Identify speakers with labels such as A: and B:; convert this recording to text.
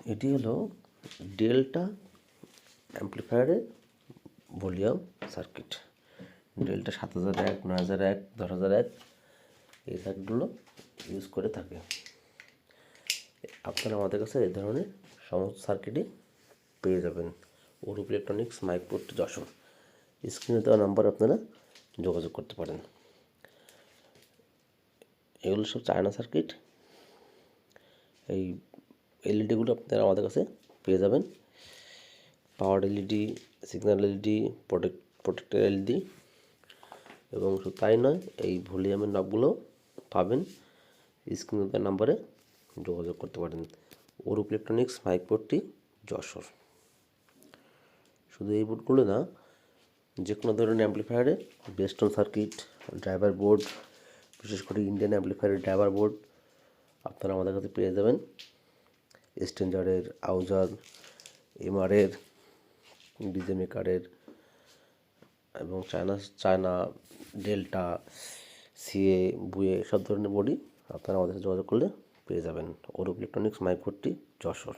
A: এটি হলো delta অ্যাম্প্লিফায়ারের volume circuit. Delta 7001, 9001, 10001 এই সার্কিটগুলো ইউজ করে থাকে। আপনারা আমাদের কাছে এই ধরনের সমস্ত সার্কিটই পেয়ে যাবেন। অরূপ ইলেকট্রনিক্স, মাইকপোর্ট, যশোর। স্ক্রিনে দেওয়া নাম্বার আপনারা যোগাযোগ করতে পারেন। এগুলো সব চায়না সার্কিট। এই এলইডিগুলো আপনারা আমাদের কাছে পেয়ে যাবেন। পাওয়ার LED, signal LED, protector LED, এবং শুধু তাই নয়, এই ভলিউমের নবগুলোও পাবেন। স্ক্রিনে দেওয়া নাম্বারে যোগাযোগ করতে পারেন। অরূপ ইলেকট্রনিক্স, মাইকপোর্টটি, যশোর। শুধু এই বোর্ডগুলো না, যে কোনো ধরনের অ্যাম্প্লিফায়ারে বেস্টন সার্কিট, ড্রাইভার বোর্ড, বিশেষ করে ইন্ডিয়ান অ্যাম্প্লিফায়ারের ড্রাইভার বোর্ড আপনারা আমাদের কাছে পেয়ে যাবেন। স্ট্রেঞ্জারের, আউজার, এমআরের, ডিজে মেকারের এবং চায়না ডেল্টা, সিএ, বুয়ে সব ধরনের বোর্ডই আপনারা আমাদের সাথে যোগাযোগ করলে পেয়ে যাবেন। অরূপ ইলেকট্রনিক্স, মাইকপোর্টটি, যশোর।